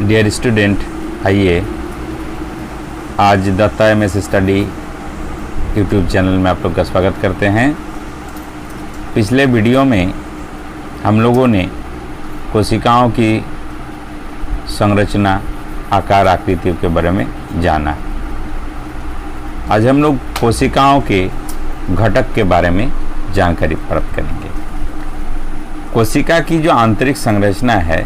Dear student, आइए आज Datta MS study YouTube channel में आप लोग का स्वागत करते हैं। पिछले वीडियो में हम लोगों ने कोशिकाओं की संरचना, आकार, आकृतियों के बारे में जाना। आज हम लोग कोशिकाओं के घटक के बारे में जानकारी प्राप्त करेंगे। कोशिका की जो आंतरिक संरचना है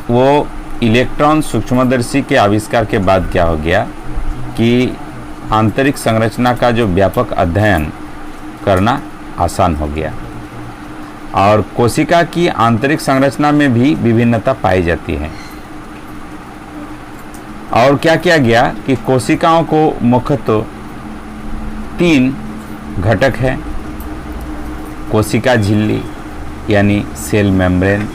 वो इलेक्ट्रॉन सूक्ष्मदर्शी के आविष्कार के बाद क्या हो गया कि आंतरिक संरचना का जो व्यापक अध्ययन करना आसान हो गया और कोशिका की आंतरिक संरचना में भी विभिन्नता पाई जाती है। और क्या किया गया कि कोशिकाओं को मुख्यतः 3 घटक हैं। कोशिका झिल्ली यानी सेल मेम्ब्रेन,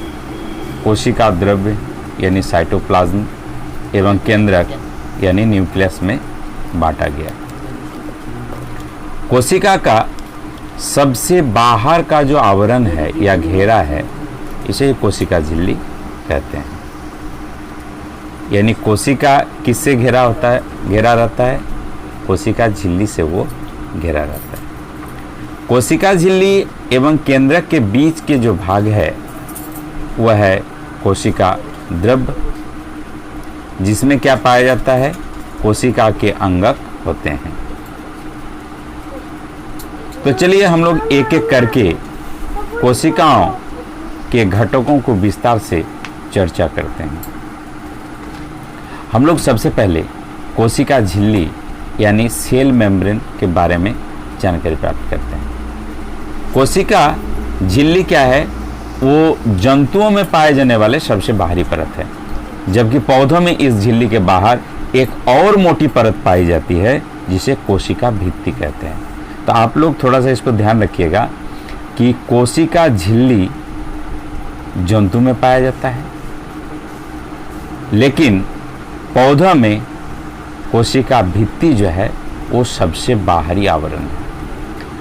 कोशिका द्रव्य यानी साइटोप्लाज्म एवं केंद्रक यानी न्यूक्लियस में बांटा गया। कोशिका का सबसे बाहर का जो आवरण है या घेरा है, इसे कोशिका झिल्ली कहते हैं। यानी कोशिका किससे घेरा रहता है? कोशिका झिल्ली से वो घेरा रहता है। कोशिका झिल्ली एवं केंद्रक के बीच के जो भाग है वह है कोशिका द्रव्य, जिसमें क्या पाया जाता है? कोशिका के अंगक होते हैं। तो चलिए हम लोग एक एक करके कोशिकाओं के घटकों को विस्तार से चर्चा करते हैं। हम लोग सबसे पहले कोशिका झिल्ली यानी सेल मेम्ब्रेन के बारे में जानकारी प्राप्त करते हैं। कोशिका झिल्ली क्या है? वो जंतुओं में पाए जाने वाले सबसे बाहरी परत है, जबकि पौधों में इस झिल्ली के बाहर एक और मोटी परत पाई जाती है जिसे कोशिका भित्ति कहते हैं। तो आप लोग थोड़ा सा इसको ध्यान रखिएगा कि कोशिका झिल्ली जंतु में पाया जाता है, लेकिन पौधों में कोशिका भित्ति जो है वो सबसे बाहरी आवरण है।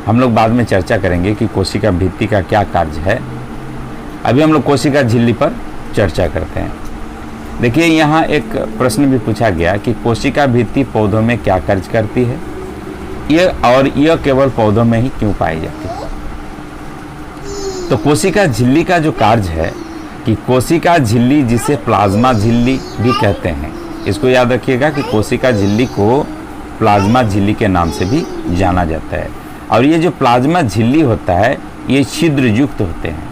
हम लोग बाद में चर्चा करेंगे कि कोशिका भित्ति का क्या कार्य है। अभी हम लोग कोशिका झिल्ली पर चर्चा करते हैं। देखिए, यहाँ एक प्रश्न भी पूछा गया कि कोशिका भित्ति पौधों में क्या कार्य करती है, यह केवल पौधों में ही क्यों पाई जाती है? तो कोशिका झिल्ली का जो कार्य है कि कोशिका झिल्ली, जिसे प्लाज्मा झिल्ली भी कहते हैं, इसको याद रखिएगा कि कोशिका झिल्ली को प्लाज्मा झिल्ली के नाम से भी जाना जाता है। और ये जो प्लाज्मा झिल्ली होता है ये छिद्र युक्त होते हैं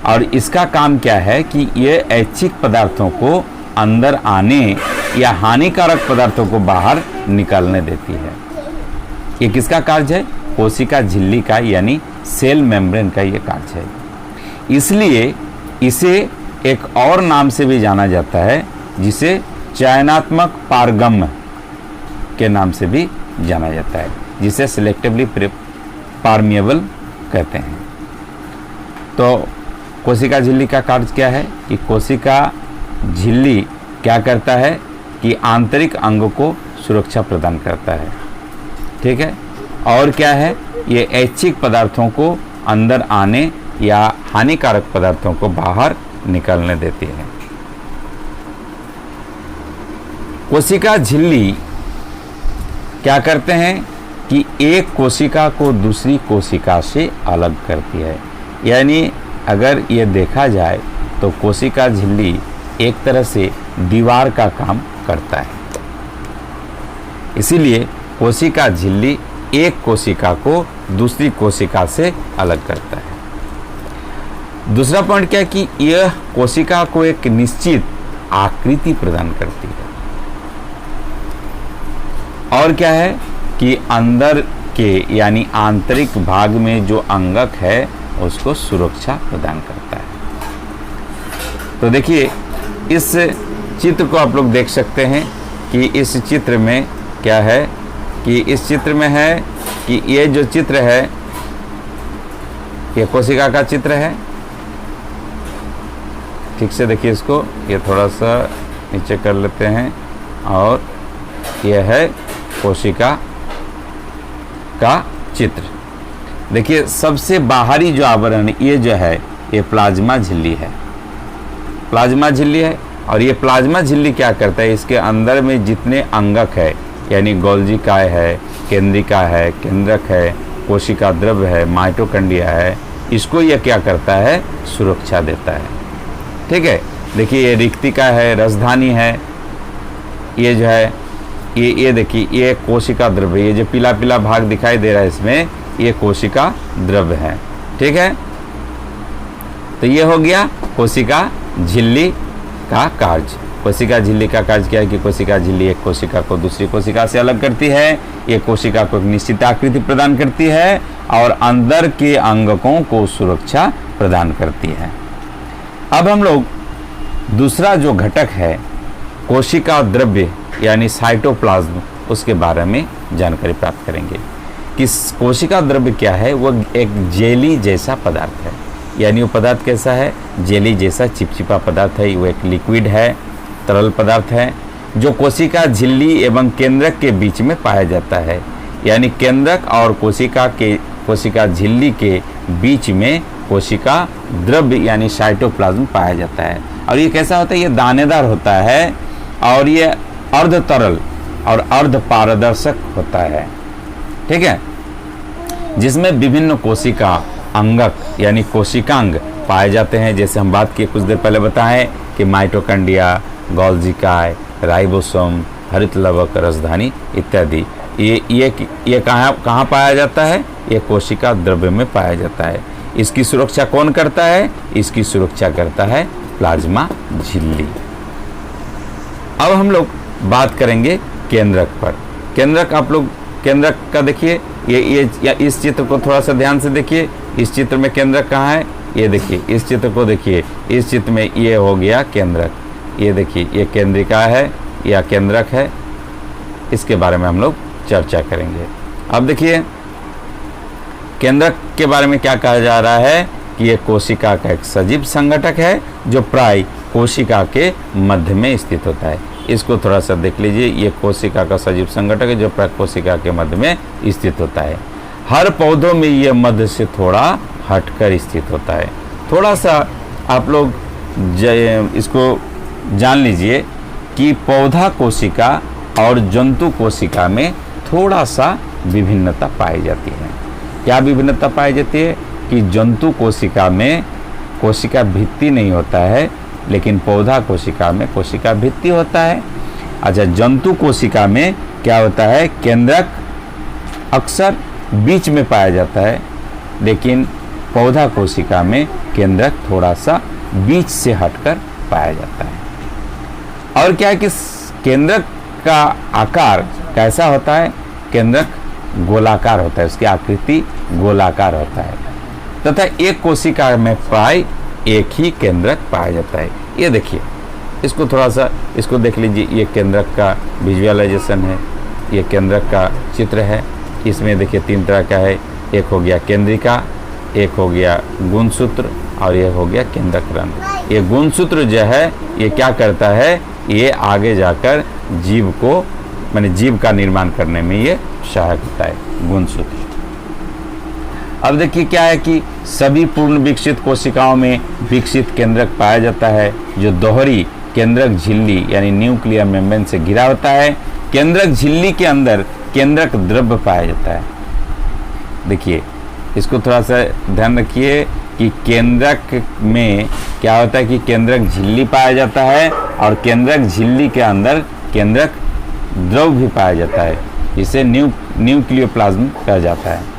और इसका काम क्या है कि ये ऐच्छिक पदार्थों को अंदर आने या हानिकारक पदार्थों को बाहर निकालने देती है। ये किसका कार्य है? कोशिका झिल्ली का यानी सेल मेम्ब्रेन का ये कार्य है। इसलिए इसे एक और नाम से भी जाना जाता है, जिसे चयनात्मक पारगम्य के नाम से भी जाना जाता है, जिसे सिलेक्टिवली परमिएबल कहते हैं। तो कोशिका झिल्ली का कार्य क्या है कि कोशिका झिल्ली क्या करता है कि आंतरिक अंगों को सुरक्षा प्रदान करता है, ठीक है। और क्या है? ये ऐच्छिक पदार्थों को अंदर आने या हानिकारक पदार्थों को बाहर निकलने देती है। कोशिका झिल्ली क्या करते हैं कि एक कोशिका को दूसरी कोशिका से अलग करती है। यानी अगर ये देखा जाए तो कोशिका झिल्ली एक तरह से दीवार का काम करता है। इसीलिए कोशिका झिल्ली एक कोशिका को दूसरी कोशिका से अलग करता है। दूसरा पॉइंट क्या है कि यह कोशिका को एक निश्चित आकृति प्रदान करती है। और क्या है कि अंदर के यानी आंतरिक भाग में जो अंगक है उसको सुरक्षा प्रदान करता है। तो देखिए, इस चित्र को आप लोग देख सकते हैं कि इस चित्र में क्या है कि इस चित्र में है कि ये जो चित्र है ये कोशिका का चित्र है। ठीक से देखिए इसको, ये थोड़ा सा नीचे कर लेते हैं और यह है कोशिका का चित्र। देखिए, सबसे बाहरी जो आवरण ये जो है ये प्लाज्मा झिल्ली है। प्लाज्मा झिल्ली है और ये प्लाज्मा झिल्ली क्या करता है, इसके अंदर में जितने अंगक है, यानी गोल्जी काय है, केंद्रिका है, केंद्रक है, कोशिका द्रव्य है, माइटोकॉन्ड्रिया है, इसको ये क्या करता है, सुरक्षा देता है। ठीक है, देखिए ये रिक्तिका है, राजधानी है, ये जो है ये देखिए ये कोशिका द्रव्य, ये जो पीला पीला भाग दिखाई दे रहा है इसमें, ये कोशिका द्रव्य है। ठीक है, तो ये हो गया कोशिका झिल्ली का कार्य। कोशिका झिल्ली का कार्य क्या है कि कोशिका झिल्ली एक कोशिका को दूसरी कोशिका से अलग करती है, ये कोशिका को एक निश्चित आकृति प्रदान करती है और अंदर के अंगकों को सुरक्षा प्रदान करती है। अब हम लोग दूसरा जो घटक है कोशिका द्रव्य यानी साइटोप्लाज्म, उसके बारे में जानकारी प्राप्त करेंगे कि कोशिका द्रव्य क्या है। वो एक जेली जैसा पदार्थ है, यानी वो पदार्थ कैसा है, जेली जैसा चिपचिपा पदार्थ है। वो एक लिक्विड है, तरल पदार्थ है, जो कोशिका झिल्ली एवं केंद्रक के बीच में पाया जाता है। यानी केंद्रक और कोशिका झिल्ली के बीच में कोशिका द्रव्य यानी साइटोप्लाज्म पाया जाता है। और ये कैसा होता है, ये दानेदार होता है और ये अर्ध तरल और अर्ध पारदर्शक होता है। ठीक है, जिसमें विभिन्न कोशिका अंगक यानी कोशिकांग पाए जाते हैं। जैसे हम बात किए कुछ देर पहले बताएं कि माइटोकॉन्ड्रिया, गोल्जी काय, राइबोसोम, हरित लवक, राजधानी इत्यादि। ये कहाँ पाया जाता है, ये कोशिका द्रव्य में पाया जाता है। इसकी सुरक्षा कौन करता है, इसकी सुरक्षा करता है प्लाज्मा झिल्ली। अब हम लोग बात करेंगे केंद्रक पर। केंद्रक, आप लोग केंद्रक का देखिए, ये इस चित्र को थोड़ा सा ध्यान से देखिए। इस चित्र में केंद्रक कहाँ है, ये देखिए, इस चित्र को देखिए। इस चित्र में ये हो गया केंद्रक, ये देखिए, ये केंद्रिका है या केंद्रक है। इसके बारे में हम लोग चर्चा करेंगे। अब देखिए केंद्रक के बारे में क्या कहा जा रहा है कि ये कोशिका का एक सजीव संगठक है जो प्राय कोशिका के मध्य में स्थित होता है। इसको थोड़ा सा देख लीजिए, ये कोशिका का सजीव संगठक है जो प्राय कोशिका के मध्य में स्थित होता है। हर पौधों में ये मध्य से थोड़ा हटकर स्थित होता है। थोड़ा सा आप लोग इसको जान लीजिए कि पौधा कोशिका और जंतु कोशिका में थोड़ा सा विभिन्नता पाई जाती है। क्या विभिन्नता पाई जाती है कि जंतु कोशिका में कोशिका भित्ति नहीं होता है, लेकिन पौधा कोशिका में कोशिका भित्ति होता है। अच्छा, जंतु कोशिका में क्या होता है, केंद्रक अक्सर बीच में पाया जाता है, लेकिन पौधा कोशिका में केंद्रक थोड़ा सा बीच से हटकर पाया जाता है। और क्या है कि केंद्रक का आकार कैसा होता है, केंद्रक गोलाकार होता है, उसकी आकृति गोलाकार होता है तथा एक कोशिका में प्राय एक ही केंद्रक पाया जाता है। ये देखिए, इसको थोड़ा सा इसको देख लीजिए, ये केंद्रक का विजुअलाइजेशन है, ये केंद्रक का चित्र है। इसमें देखिए तीन तरह का है, एक हो गया केंद्रिका, एक हो गया गुणसूत्र और ये हो गया केंद्रक रंध्र। ये गुणसूत्र जो है ये क्या करता है, ये आगे जाकर जीव को माने जीव का निर्माण करने में ये सहायक होता है, गुणसूत्र। अब देखिए क्या है कि सभी पूर्ण विकसित कोशिकाओं में विकसित केंद्रक पाया जाता है जो दोहरी केंद्रक झिल्ली यानी न्यूक्लियर मेम्ब्रेन से घिरा होता है। केंद्रक झिल्ली के अंदर केंद्रक द्रव्य पाया जाता है। देखिए, इसको थोड़ा सा ध्यान रखिए कि केंद्रक में क्या होता है कि केंद्रक झिल्ली पाया जाता है और केंद्रक झिल्ली के अंदर केंद्रक द्रव्य भी पाया जाता है, जिसे न्यूक्लियोप्लाज्म कहा जाता है।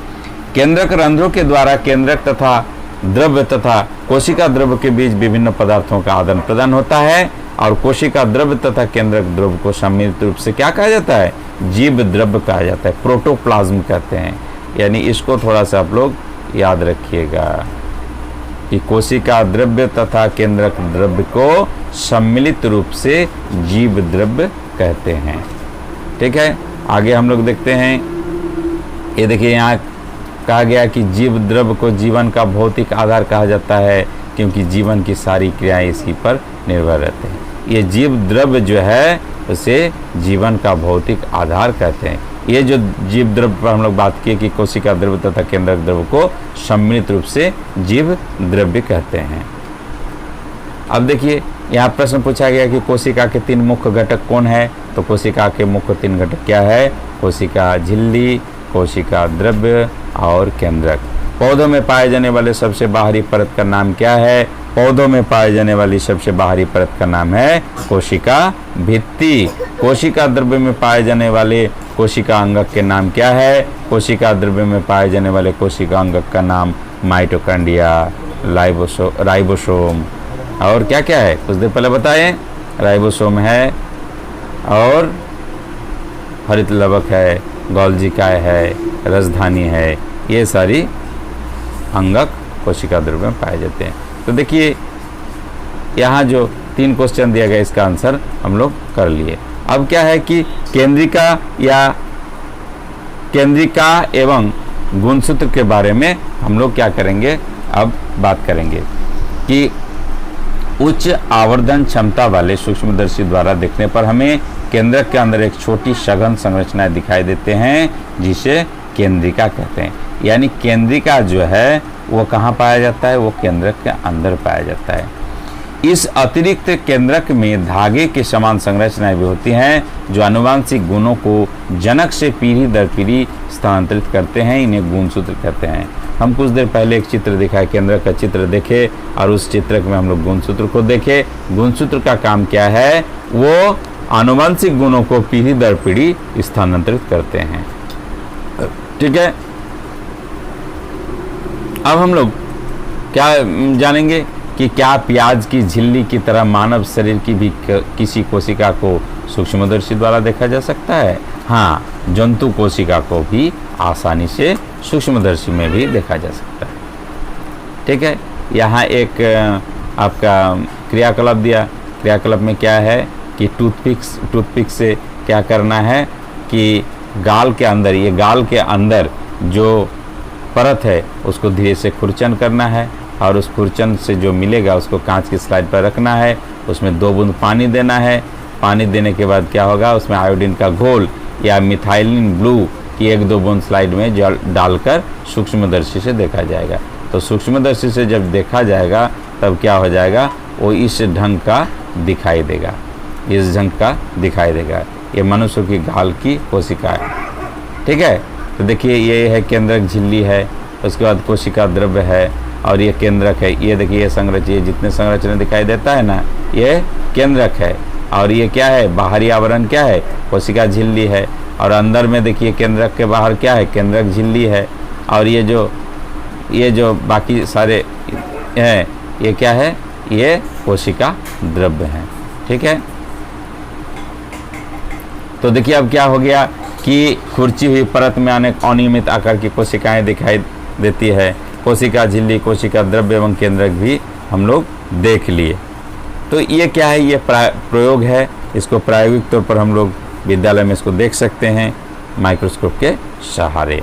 केंद्रक रंध्रों के द्वारा केंद्रक तथा द्रव्य तथा कोशिका द्रव्य के बीच विभिन्न पदार्थों का आदान प्रदान होता है और कोशिका द्रव्य तथा केंद्रक द्रव्य को सम्मिलित रूप से क्या कहा जाता है, जीव द्रव्य कहा जाता है, प्रोटोप्लाज्म कहते हैं। यानी इसको थोड़ा सा आप लोग याद रखिएगा कि कोशिका द्रव्य तथा केंद्रक द्रव्य को सम्मिलित रूप से जीव द्रव्य कहते हैं। ठीक है, आगे हम लोग देखते हैं। ये देखिए, यहाँ कहा गया कि जीव द्रव्य को जीवन का भौतिक आधार कहा जाता है क्योंकि जीवन की सारी क्रियाएं इसी पर निर्भर रहते हैं। ये जीव द्रव्य जो है उसे जीवन का भौतिक आधार कहते हैं। ये जो जीव द्रव्य पर हम लोग बात किए कि कोशिका द्रव्य तथा केंद्रक द्रव्य को सम्मिलित रूप से जीव द्रव्य कहते हैं। अब देखिए यहाँ प्रश्न पूछा गया कि कोशिका के 3 मुख्य घटक कौन है, तो कोशिका के मुख्य 3 घटक क्या है? कोशिका झिल्ली, कोशिका द्रव्य और केंद्रक। पौधों में पाए जाने वाले सबसे बाहरी परत का नाम क्या है? पौधों में पाए जाने वाली सबसे बाहरी परत का नाम है कोशिका भित्ति। कोशिका द्रव्य में पाए जाने वाले कोशिका अंगक के नाम क्या है? कोशिका द्रव्य में पाए जाने वाले कोशिका अंगक का नाम माइटोकॉन्ड्रिया, राइबोसोम और क्या क्या है? कुछ देर पहले बताएं, राइबोसोम है और हरित लवक है, गोल्जिकाय है, रसधानी है, ये सारी अंगक कोशिका द्रव्य में पाए जाते हैं। तो देखिए यहाँ जो 3 क्वेश्चन दिया गया इसका आंसर हम लोग कर लिए। अब क्या है कि केंद्रिका एवं गुणसूत्र के बारे में हम लोग क्या करेंगे, अब बात करेंगे कि उच्च आवर्धन क्षमता वाले सूक्ष्मदर्शी द्वारा देखने पर हमें केंद्रक के अंदर एक छोटी सघन संरचना दिखाई देते हैं जिसे केंद्रिका कहते हैं। यानी केंद्रिका जो है वो कहाँ पाया जाता है? वो केंद्रक के अंदर पाया जाता है। इस अतिरिक्त केंद्रक में धागे के समान संरचनाएं भी होती हैं जो आनुवांशिक गुणों को जनक से पीढ़ी दर पीढ़ी स्थानांतरित करते हैं। इन्हें गुणसूत्र कहते हैं। हम कुछ देर पहले एक चित्र दिखाया, केंद्रक का चित्र देखे और उस चित्र में हम लोग गुणसूत्र को देखे। गुणसूत्र का काम क्या है? वो आनुवांशिक गुणों को पीढ़ी दर पीढ़ी स्थानांतरित करते हैं। ठीक है, अब हम लोग क्या जानेंगे कि क्या प्याज की झिल्ली की तरह मानव शरीर की भी किसी कोशिका को सूक्ष्मदर्शी द्वारा देखा जा सकता है? हाँ, जंतु कोशिका को भी आसानी से सूक्ष्मदर्शी में भी देखा जा सकता है। ठीक है, यहाँ एक आपका क्रियाकलाप दिया। क्रियाकलाप में क्या है कि टूथपिक से क्या करना है कि गाल के अंदर, ये गाल के अंदर जो परत है उसको धीरे से खुरचन करना है और उस खुरचन से जो मिलेगा उसको कांच की स्लाइड पर रखना है। उसमें 2 बूंद पानी देना है। पानी देने के बाद क्या होगा, उसमें आयोडीन का घोल या मिथाइलिन ब्लू की 1-2 बूंद स्लाइड में जल डालकर सूक्ष्मदर्शी से देखा जाएगा। तो सूक्ष्मदर्शी से जब देखा जाएगा तब क्या हो जाएगा, वो इस ढंग का दिखाई देगा, इस ढंग का दिखाई देगा। ये मनुष्य की गाल की कोशिका है। ठीक है, तो देखिए ये है केंद्रक झिल्ली है, उसके बाद कोशिका द्रव्य है और ये केंद्रक है। ये देखिए ये संरचना, जितने संरचना दिखाई देता है ना, ये केंद्रक है। और ये क्या है, बाहरी आवरण क्या है, कोशिका झिल्ली है। और अंदर में देखिए केंद्रक के बाहर क्या है, केंद्रक झिल्ली है। और ये जो बाकी सारे हैं ये क्या है, ये कोशिका द्रव्य हैं। ठीक है, तो देखिए अब क्या हो गया कि खुरची हुई परत में अनियमित आकार की कोशिकाएं दिखाई देती है। कोशिका झिल्ली, कोशिका द्रव्य एवं केंद्रक भी हम लोग देख लिए। तो ये क्या है, ये प्रयोग है। इसको प्रायोगिक तौर पर हम लोग विद्यालय में इसको देख सकते हैं माइक्रोस्कोप के सहारे।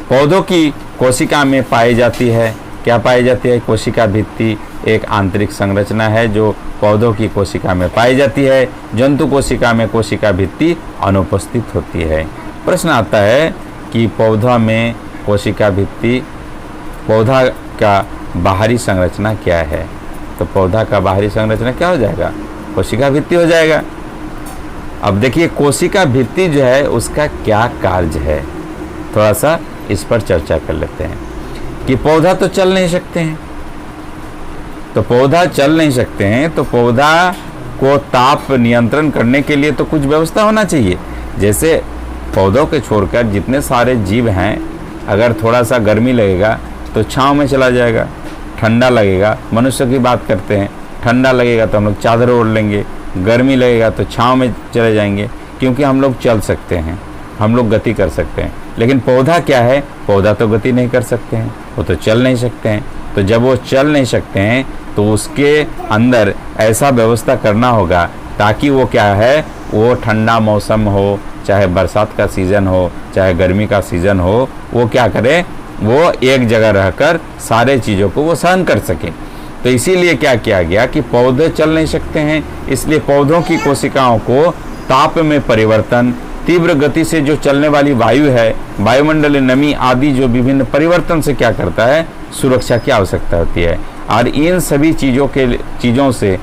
पौधों की कोशिका में पाई जाती है, क्या पाई जाती है, कोशिका भित्ति एक आंतरिक संरचना है जो पौधों की कोशिका में पाई जाती है। जंतु कोशिका में कोशिका भित्ति अनुपस्थित होती है। प्रश्न आता है कि पौधा में कोशिका भित्ति, पौधा का बाहरी संरचना क्या है? तो पौधा का बाहरी संरचना क्या हो जाएगा, कोशिका भित्ति हो जाएगा। अब देखिए कोशिका भित्ति जो है उसका क्या कार्य है, थोड़ा सा इस पर चर्चा कर लेते हैं। कि पौधा तो चल नहीं सकते हैं, तो पौधा चल नहीं सकते हैं तो पौधा को ताप नियंत्रण करने के लिए तो कुछ व्यवस्था होना चाहिए। जैसे पौधों के छोड़कर जितने सारे जीव हैं, अगर थोड़ा सा गर्मी लगेगा तो छांव में चला जाएगा, ठंडा लगेगा, मनुष्य की बात करते हैं, ठंडा लगेगा तो हम लोग चादर ओढ़ लेंगे, गर्मी लगेगा तो छांव में चले जाएंगे, क्योंकि हम लोग चल सकते हैं, हम लोग गति कर सकते हैं। लेकिन पौधा क्या है, पौधा तो गति नहीं कर सकते हैं, वो तो चल नहीं सकते हैं। तो जब वो चल नहीं सकते हैं तो उसके अंदर ऐसा व्यवस्था करना होगा ताकि वो क्या है, वो ठंडा मौसम हो, चाहे बरसात का सीज़न हो, चाहे गर्मी का सीज़न हो, वो क्या करे, वो एक जगह रहकर सारे चीज़ों को वो सहन कर सके। तो इसीलिए क्या किया गया कि पौधे चल नहीं सकते हैं, इसलिए पौधों की कोशिकाओं को ताप में परिवर्तन, तीव्र गति से जो चलने वाली वायु है, वायुमंडलीय नमी आदि जो विभिन्न परिवर्तन से क्या करता है, सुरक्षा की आवश्यकता होती है। और इन सभी चीज़ों से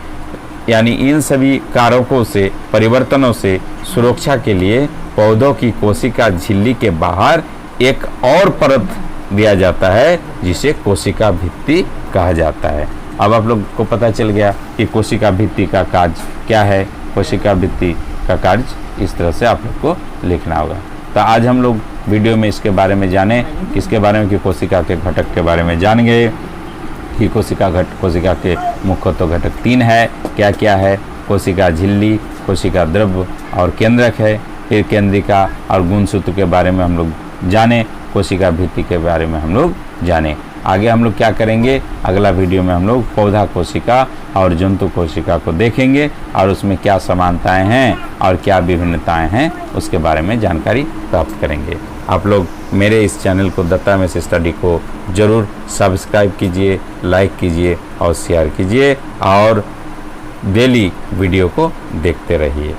यानी इन सभी कारकों से, परिवर्तनों से सुरक्षा के लिए पौधों की कोशिका झिल्ली के बाहर एक और परत दिया जाता है जिसे कोशिका भित्ति कहा जाता है। अब आप लोग को पता चल गया कि कोशिका भित्ति का कार्य क्या है। कोशिका भित्ति का कार्य इस तरह से आप लोग को लिखना होगा। तो आज हम लोग वीडियो में इसके बारे में जाने, किसके बारे में, कि कोशिका के घटक के बारे में जान गए कि कोशिका के मुख्य तो घटक 3 है। क्या क्या है? कोशिका झिल्ली, कोशिका द्रव्य और केंद्रक है। फिर केंद्रिका और गुणसूत्र के बारे में हम लोग जाने, कोशिका भित्ति के बारे में हम लोग जाने। आगे हम लोग क्या करेंगे, अगला वीडियो में हम लोग पौधा कोशिका और जंतु कोशिका को देखेंगे और उसमें क्या समानताएं हैं और क्या विभिन्नताएं हैं उसके बारे में जानकारी प्राप्त करेंगे। आप लोग मेरे इस चैनल को दत्ता एमएस स्टडी को ज़रूर सब्सक्राइब कीजिए, लाइक कीजिए और शेयर कीजिए और डेली वीडियो को देखते रहिए।